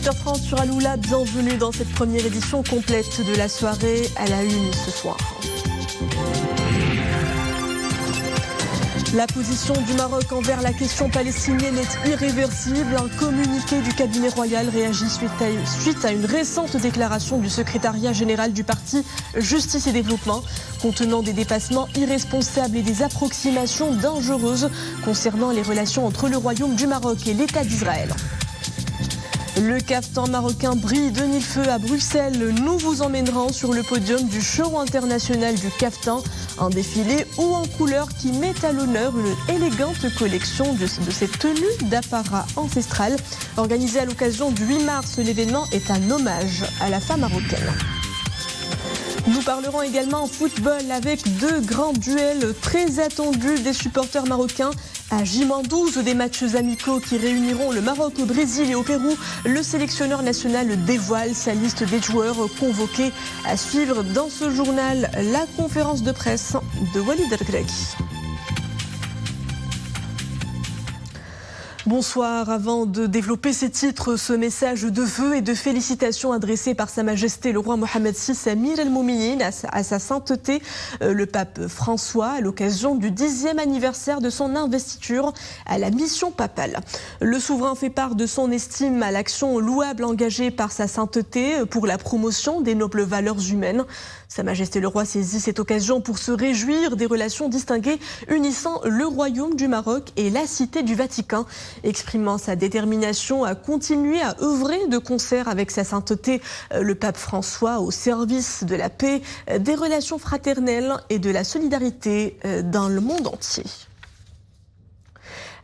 17h30 sur Aloula, bienvenue dans cette première édition complète de la soirée à la une ce soir. La position du Maroc envers la question palestinienne est irréversible. Un communiqué du cabinet royal réagit suite à une récente déclaration du secrétariat général du parti Justice et Développement contenant des dépassements irresponsables et des approximations dangereuses concernant les relations entre le Royaume du Maroc et l'État d'Israël. Le caftan marocain brille de mille feux à Bruxelles. Nous vous emmènerons sur le podium du show international du caftan, un défilé haut en couleurs qui met à l'honneur une élégante collection de cette tenue d'apparat ancestrale. Organisée à l'occasion du 8 mars, l'événement est un hommage à la femme marocaine. Nous parlerons également en football avec deux grands duels très attendus des supporters marocains. À J-12 des matchs amicaux qui réuniront le Maroc au Brésil et au Pérou, le sélectionneur national dévoile sa liste des joueurs convoqués. À suivre dans ce journal la conférence de presse de Walid El-Greki. Bonsoir. Avant de développer ces titres, ce message de vœux et de félicitations adressé par Sa Majesté le roi Mohammed VI Amir el-Mouminin à sa sainteté le pape François à l'occasion du 10e anniversaire de son investiture à la mission papale. Le souverain fait part de son estime à l'action louable engagée par sa sainteté pour la promotion des nobles valeurs humaines. Sa Majesté le roi saisit cette occasion pour se réjouir des relations distinguées unissant le Royaume du Maroc et la Cité du Vatican, exprimant sa détermination à continuer à œuvrer de concert avec sa sainteté le pape François au service de la paix, des relations fraternelles et de la solidarité dans le monde entier.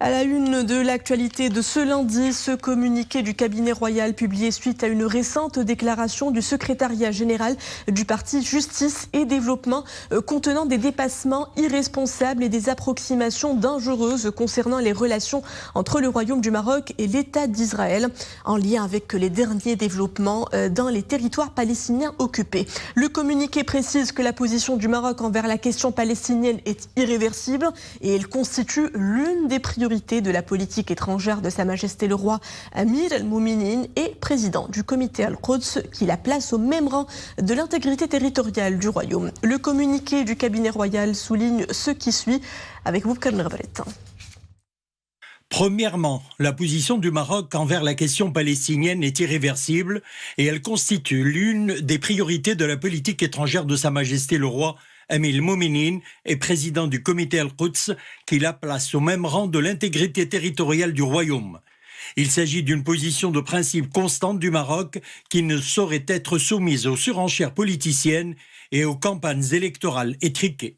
À la une de l'actualité de ce lundi, ce communiqué du cabinet royal publié suite à une récente déclaration du secrétariat général du parti Justice et Développement contenant des dépassements irresponsables et des approximations dangereuses concernant les relations entre le Royaume du Maroc et l'État d'Israël en lien avec les derniers développements dans les territoires palestiniens occupés. Le communiqué précise que la position du Maroc envers la question palestinienne est irréversible et elle constitue l'une des priorités de la politique étrangère de Sa Majesté le roi Amir el-Mouminin et président du comité Al-Quds qui la place au même rang de l'intégrité territoriale du royaume. Le communiqué du cabinet royal souligne ce qui suit avec Boubkar Nabret. Premièrement, la position du Maroc envers la question palestinienne est irréversible et elle constitue l'une des priorités de la politique étrangère de Sa Majesté le roi Amir el-Mouminin est président du comité Al-Quds qui la place au même rang de l'intégrité territoriale du royaume. Il s'agit d'une position de principe constante du Maroc qui ne saurait être soumise aux surenchères politiciennes et aux campagnes électorales étriquées.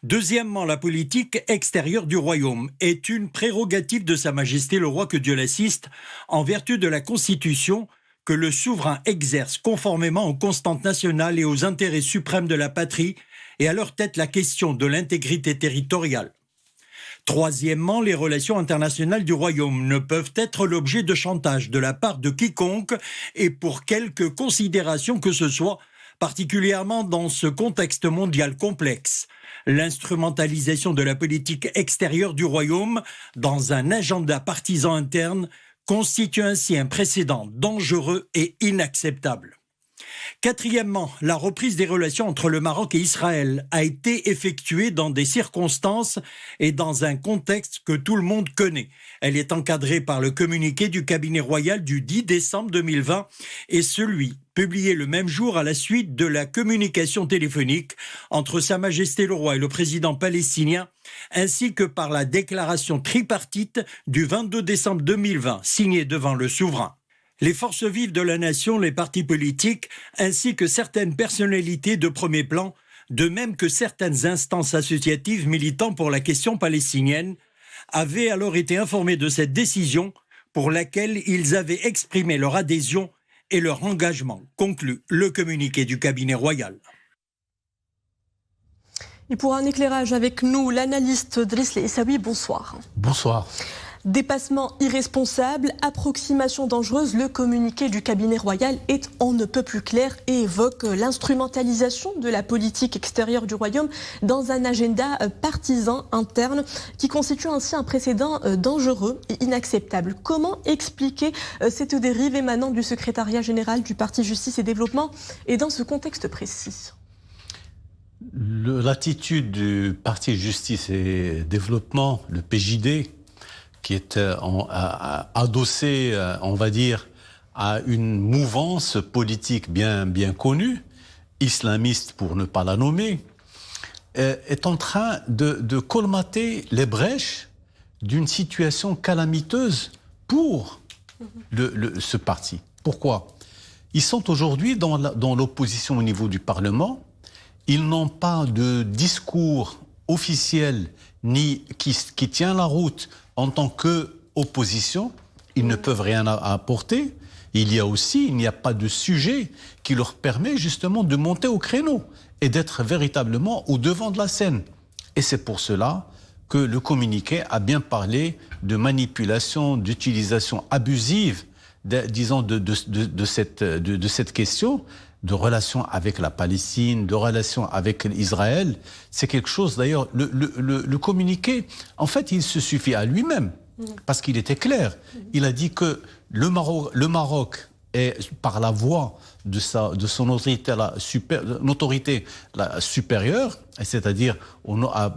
Deuxièmement, la politique extérieure du royaume est une prérogative de Sa Majesté le roi, que Dieu l'assiste, en vertu de la Constitution que le souverain exerce conformément aux constantes nationales et aux intérêts suprêmes de la patrie et à leur tête la question de l'intégrité territoriale. Troisièmement, les relations internationales du royaume ne peuvent être l'objet de chantage de la part de quiconque et pour quelque considération que ce soit, particulièrement dans ce contexte mondial complexe. L'instrumentalisation de la politique extérieure du royaume dans un agenda partisan interne constitue ainsi un précédent dangereux et inacceptable. Quatrièmement, la reprise des relations entre le Maroc et Israël a été effectuée dans des circonstances et dans un contexte que tout le monde connaît. Elle est encadrée par le communiqué du cabinet royal du 10 décembre 2020 et celui publié le même jour à la suite de la communication téléphonique entre Sa Majesté le roi et le président palestinien, ainsi que par la déclaration tripartite du 22 décembre 2020, signée devant le souverain. Les forces vives de la nation, les partis politiques, ainsi que certaines personnalités de premier plan, de même que certaines instances associatives militant pour la question palestinienne, avaient alors été informés de cette décision pour laquelle ils avaient exprimé leur adhésion et leur engagement, conclut le communiqué du cabinet royal. Et pour un éclairage avec nous, l'analyste Driss El Issaoui, bonsoir. Bonsoir. Dépassement irresponsable, approximation dangereuse, le communiqué du cabinet royal est on ne peut plus clair et évoque l'instrumentalisation de la politique extérieure du royaume dans un agenda partisan interne qui constitue ainsi un précédent dangereux et inacceptable. Comment expliquer cette dérive émanant du secrétariat général du Parti Justice et Développement et dans ce contexte précis? L'attitude du Parti Justice et Développement, le PJD, qui est adossé, on va dire, à une mouvance politique bien connue, islamiste pour ne pas la nommer, est en train de colmater les brèches d'une situation calamiteuse pour ce parti. Pourquoi? Ils sont aujourd'hui dans l'opposition au niveau du Parlement. Ils n'ont pas de discours officiel ni qui tient la route en tant qu'opposition. Ils ne peuvent rien apporter. Il n'y a pas de sujet qui leur permet justement de monter au créneau et d'être véritablement au devant de la scène. Et c'est pour cela que le communiqué a bien parlé de manipulation, d'utilisation abusive, de cette question, de relations avec la Palestine, de relations avec Israël. C'est quelque chose, d'ailleurs, le communiqué, en fait, il se suffit à lui-même, parce qu'il était clair. Il a dit que le Maroc est, par la voix de son autorité supérieure, c'est-à-dire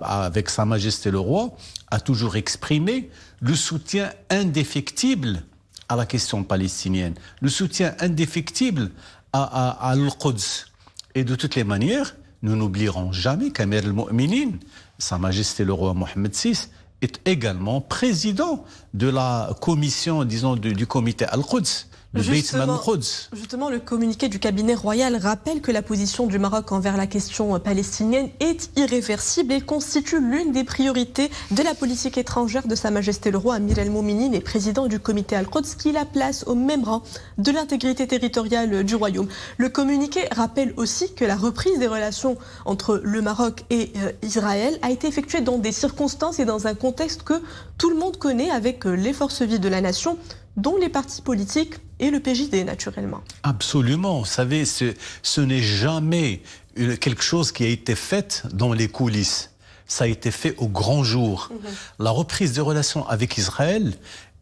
avec Sa Majesté le Roi, a toujours exprimé le soutien indéfectible à la question palestinienne, le soutien indéfectible à Al-Quds. Et de toutes les manières, nous n'oublierons jamais qu'Amir al-Mu'minin, Sa Majesté le Roi Mohammed VI, est également président de la commission, disons, du comité Al-Quds. Justement, le communiqué du cabinet royal rappelle que la position du Maroc envers la question palestinienne est irréversible et constitue l'une des priorités de la politique étrangère de Sa Majesté le Roi Amir el-Mouminin et président du comité Al-Quds, qui la place au même rang de l'intégrité territoriale du royaume. Le communiqué rappelle aussi que la reprise des relations entre le Maroc et Israël a été effectuée dans des circonstances et dans un contexte que tout le monde connaît, avec les forces vives de la nation, dont les partis politiques et le PJD, naturellement. Absolument. Vous savez, ce n'est jamais quelque chose qui a été fait dans les coulisses. Ça a été fait au grand jour. La reprise des relations avec Israël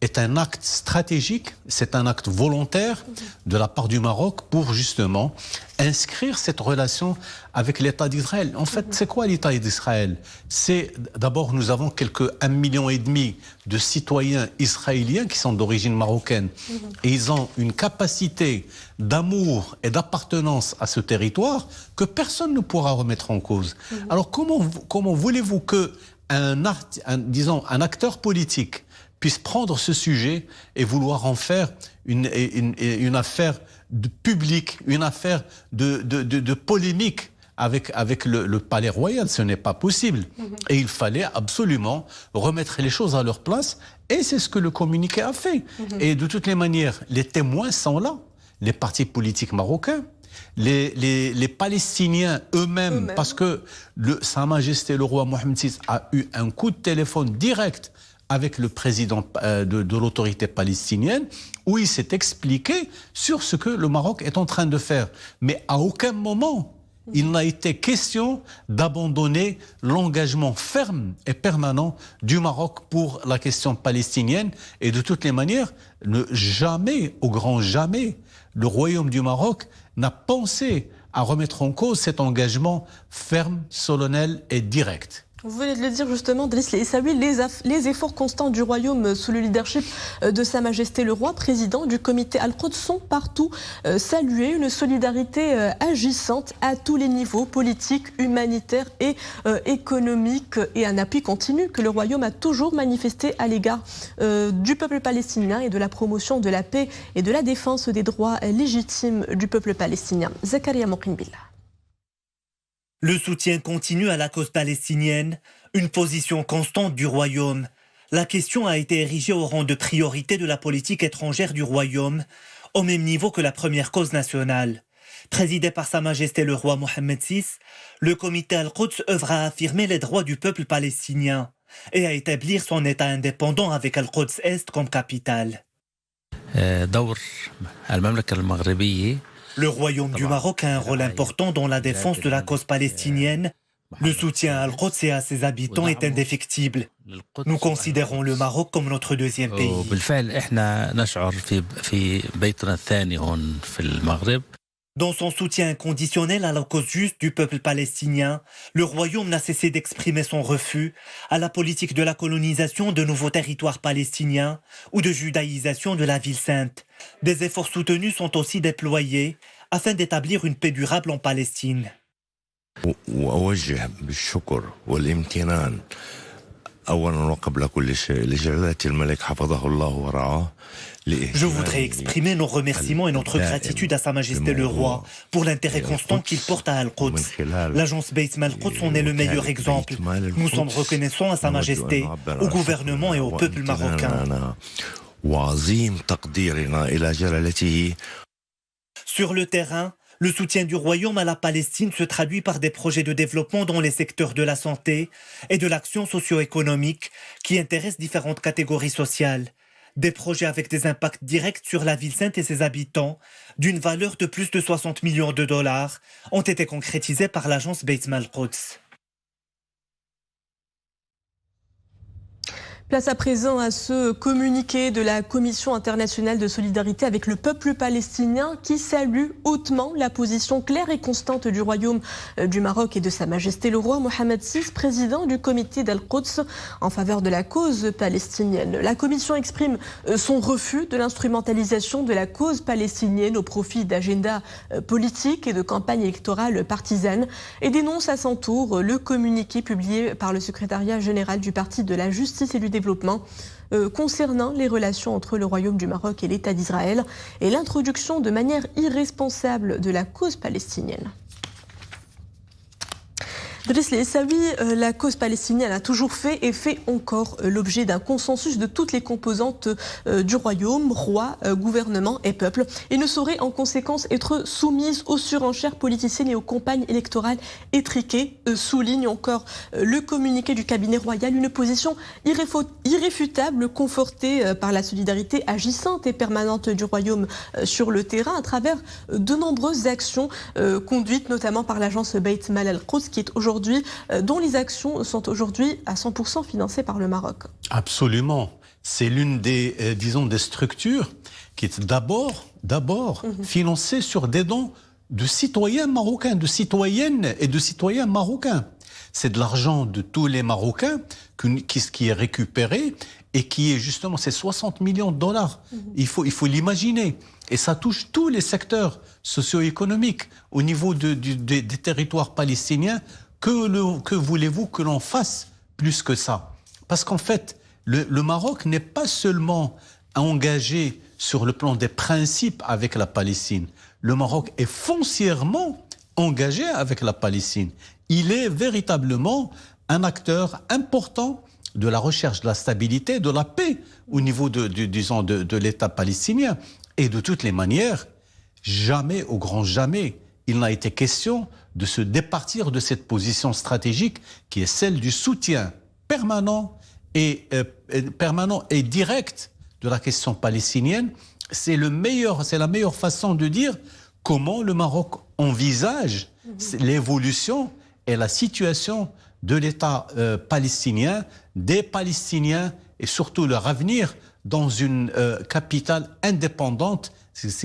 est un acte stratégique, c'est un acte volontaire de la part du Maroc pour justement inscrire cette relation avec l'État d'Israël. En fait, c'est quoi l'État d'Israël? C'est d'abord, nous avons quelques 1,5 million de citoyens israéliens qui sont d'origine marocaine. Et ils ont une capacité d'amour et d'appartenance à ce territoire que personne ne pourra remettre en cause. Alors comment voulez-vous que un acteur politique puisse prendre ce sujet et vouloir en faire une affaire publique, une affaire de polémique avec le palais royal? Ce n'est pas possible. Et il fallait absolument remettre les choses à leur place, et c'est ce que le communiqué a fait. Et de toutes les manières, les témoins sont là, les partis politiques marocains, les Palestiniens eux-mêmes, parce que Sa Majesté le Roi Mohammed VI a eu un coup de téléphone direct avec le président de l'autorité palestinienne, où il s'est expliqué sur ce que le Maroc est en train de faire. Mais à aucun moment, il n'a été question d'abandonner l'engagement ferme et permanent du Maroc pour la question palestinienne. Et de toutes les manières, jamais, au grand jamais, le Royaume du Maroc n'a pensé à remettre en cause cet engagement ferme, solennel et direct. Vous venez de le dire justement, Driss, et saluer les efforts constants du royaume sous le leadership de Sa Majesté le Roi, président du comité Al-Quds, sont partout salués. Une solidarité agissante à tous les niveaux, politiques, humanitaires et économiques, et un appui continu que le royaume a toujours manifesté à l'égard du peuple palestinien et de la promotion de la paix et de la défense des droits légitimes du peuple palestinien. Zakaria Mokinbillah. Le soutien continu à la cause palestinienne, une position constante du royaume. La question a été érigée au rang de priorité de la politique étrangère du royaume, au même niveau que la première cause nationale. Présidé par Sa Majesté le Roi Mohammed VI, le comité Al-Quds œuvre à affirmer les droits du peuple palestinien. et à établir son État indépendant avec Al-Quds Est comme capitale. Le Royaume du Maroc a un rôle important dans la défense de la cause palestinienne. Le soutien à Al-Quds et à ses habitants est indéfectible. Nous considérons le Maroc comme notre deuxième pays. Dans son soutien inconditionnel à la cause juste du peuple palestinien, le Royaume n'a cessé d'exprimer son refus à la politique de la colonisation de nouveaux territoires palestiniens ou de judaïsation de la ville sainte. Des efforts soutenus sont aussi déployés afin d'établir une paix durable en Palestine. Je voudrais exprimer nos remerciements et notre gratitude à Sa Majesté le Roi pour l'intérêt constant qu'il porte à Al-Quds. L'agence Beit Al-Quds en est le meilleur exemple. Nous sommes reconnaissants à Sa Majesté, au gouvernement et au peuple marocain. Sur le terrain, le soutien du Royaume à la Palestine se traduit par des projets de développement dans les secteurs de la santé et de l'action socio-économique qui intéressent différentes catégories sociales. Des projets avec des impacts directs sur la ville sainte et ses habitants, d'une valeur de plus de 60 millions de dollars, ont été concrétisés par l'agence Beit Al-Quds. Place à présent à ce communiqué de la Commission internationale de solidarité avec le peuple palestinien qui salue hautement la position claire et constante du Royaume du Maroc et de Sa Majesté le Roi Mohammed VI, président du comité d'Al-Quds en faveur de la cause palestinienne. La Commission exprime son refus de l'instrumentalisation de la cause palestinienne au profit d'agendas politiques et de campagnes électorales partisanes et dénonce à son tour le communiqué publié par le secrétariat général du Parti de la Justice et du Développement concernant les relations entre le Royaume du Maroc et l'État d'Israël et l'introduction de manière irresponsable de la cause palestinienne. Driss Essaoui, la cause palestinienne a toujours fait et fait encore l'objet d'un consensus de toutes les composantes du royaume, roi, gouvernement et peuple, et ne saurait en conséquence être soumise aux surenchères politiciennes et aux campagnes électorales étriquées, souligne encore le communiqué du cabinet royal, une position irréfutable confortée par la solidarité agissante et permanente du royaume sur le terrain à travers de nombreuses actions conduites notamment par l'agence Beit Al-Quds qui est dont les actions sont aujourd'hui à 100% financées par le Maroc. Absolument. C'est l'une des, des structures qui est d'abord financée sur des dons de citoyens marocains, de citoyennes et de citoyens marocains. C'est de l'argent de tous les Marocains qui est récupéré et qui est justement, c'est 60 millions de dollars. Il faut l'imaginer. Et ça touche tous les secteurs socio-économiques au niveau des territoires palestiniens. Que voulez-vous que l'on fasse plus que ça? Parce qu'en fait, le Maroc n'est pas seulement engagé sur le plan des principes avec la Palestine. Le Maroc est foncièrement engagé avec la Palestine. Il est véritablement un acteur important de la recherche de la stabilité, de la paix au niveau de l'État palestinien. Et de toutes les manières, jamais, au grand jamais, il n'a été question de se départir de cette position stratégique qui est celle du soutien permanent et direct de la question palestinienne. C'est la meilleure façon de dire comment le Maroc envisage l'évolution et la situation de l'État palestinien, des Palestiniens et surtout leur avenir dans une capitale indépendante,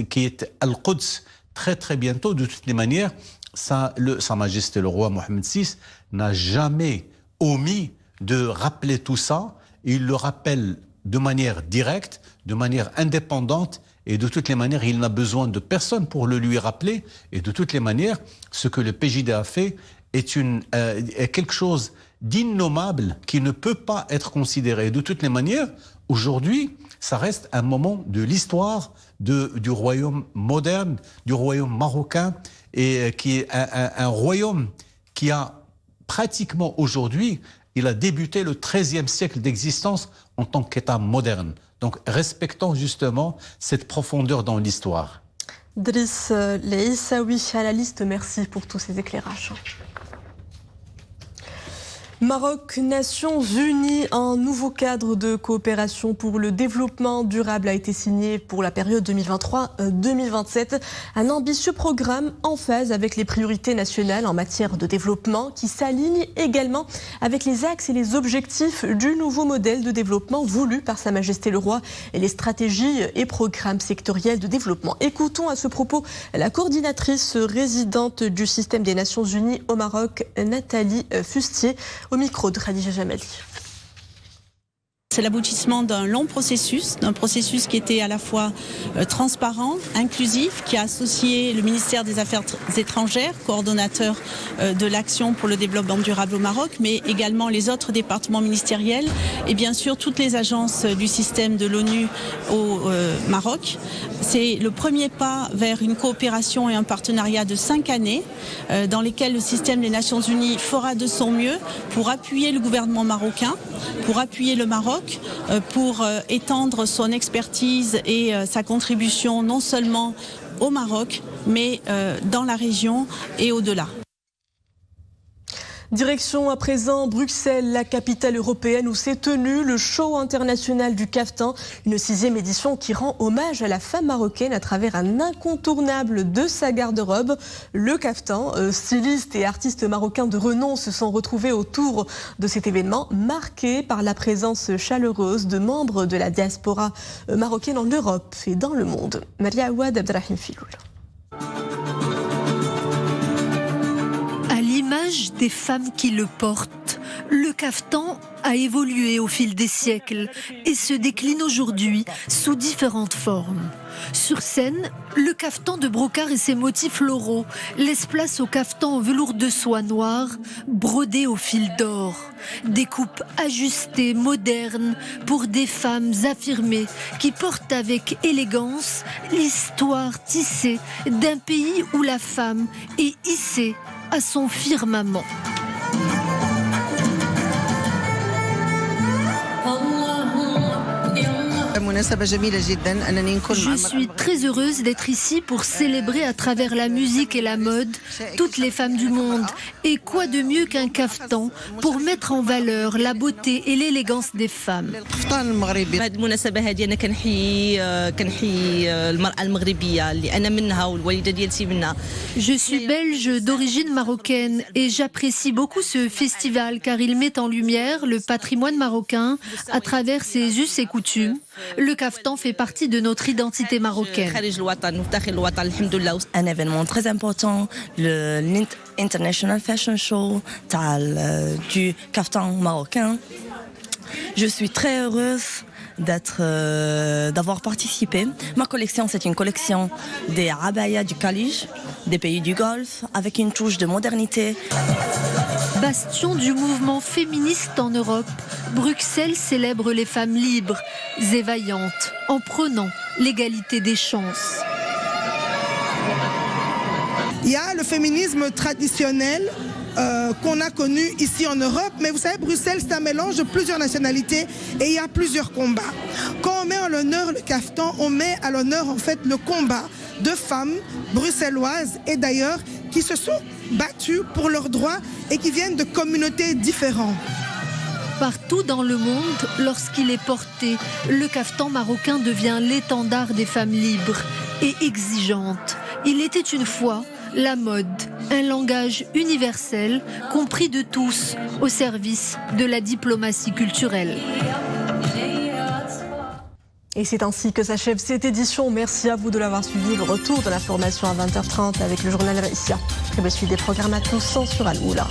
qui est Al-Quds, très très bientôt. De toutes les manières, Sa Majesté le Roi Mohammed VI n'a jamais omis de rappeler tout ça. Il le rappelle de manière directe, de manière indépendante, et de toutes les manières, il n'a besoin de personne pour le lui rappeler. Et de toutes les manières, ce que le PJD a fait est quelque chose d'innommable qui ne peut pas être considéré. Et de toutes les manières, aujourd'hui, ça reste un moment de l'histoire du royaume moderne, du royaume marocain, et qui est un royaume qui a pratiquement aujourd'hui, il a débuté le XIIIe siècle d'existence en tant qu'État moderne. Donc respectons justement cette profondeur dans l'histoire. Driss Essaoui à la liste, merci pour tous ces éclairages. Maroc, Nations Unies, un nouveau cadre de coopération pour le développement durable a été signé pour la période 2023-2027. Un ambitieux programme en phase avec les priorités nationales en matière de développement qui s'aligne également avec les axes et les objectifs du nouveau modèle de développement voulu par Sa Majesté le Roi et les stratégies et programmes sectoriels de développement. Écoutons à ce propos la coordinatrice résidente du système des Nations Unies au Maroc, Nathalie Fustier, au micro de Khadija Jamali. C'est l'aboutissement d'un long processus qui était à la fois transparent, inclusif, qui a associé le ministère des Affaires étrangères, coordonnateur de l'action pour le développement durable au Maroc, mais également les autres départements ministériels et bien sûr toutes les agences du système de l'ONU au Maroc. C'est le premier pas vers une coopération et un partenariat de 5 années dans lesquels le système des Nations Unies fera de son mieux pour appuyer le gouvernement marocain, pour appuyer le Maroc, pour étendre son expertise et sa contribution non seulement au Maroc, mais dans la région et au-delà. Direction à présent Bruxelles, la capitale européenne où s'est tenu le show international du caftan, une 6e édition qui rend hommage à la femme marocaine à travers un incontournable de sa garde-robe. Le caftan, stylistes et artistes marocains de renom se sont retrouvés autour de cet événement marqué par la présence chaleureuse de membres de la diaspora marocaine en Europe et dans le monde. Maria Awad, Abdelrahim Filoul. L'image des femmes qui le portent, le caftan a évolué au fil des siècles et se décline aujourd'hui sous différentes formes. Sur scène, le caftan de brocart et ses motifs floraux laissent place au caftan en velours de soie noire, brodé au fil d'or. Des coupes ajustées, modernes, pour des femmes affirmées qui portent avec élégance l'histoire tissée d'un pays où la femme est hissée à son firmament. Je suis très heureuse d'être ici pour célébrer à travers la musique et la mode toutes les femmes du monde. Et quoi de mieux qu'un caftan pour mettre en valeur la beauté et l'élégance des femmes. Je suis belge d'origine marocaine et j'apprécie beaucoup ce festival car il met en lumière le patrimoine marocain à travers ses us et coutumes. Le caftan fait partie de notre identité marocaine. Un événement très important, l'International Fashion Show du caftan marocain. Je suis très heureuse d'avoir participé. Ma collection, c'est une collection des abayas du Khalij, des pays du Golfe, avec une touche de modernité. Bastion du mouvement féministe en Europe, Bruxelles célèbre les femmes libres et vaillantes en prônant l'égalité des chances. Il y a le féminisme traditionnel qu'on a connu ici en Europe, mais vous savez, Bruxelles, c'est un mélange de plusieurs nationalités et il y a plusieurs combats. Quand on met en l'honneur le caftan, on met à l'honneur en fait le combat de femmes bruxelloises et d'ailleurs qui se sont battues pour leurs droits et qui viennent de communautés différentes. Partout dans le monde, lorsqu'il est porté, le caftan marocain devient l'étendard des femmes libres et exigeantes. Il était une fois la mode, un langage universel, compris de tous, au service de la diplomatie culturelle. Et c'est ainsi que s'achève cette édition. Merci à vous de l'avoir suivi. Le retour de l'information à 20h30 avec le journal Raïsia. Très bonne suite des programmes à tous sur Al-Oula.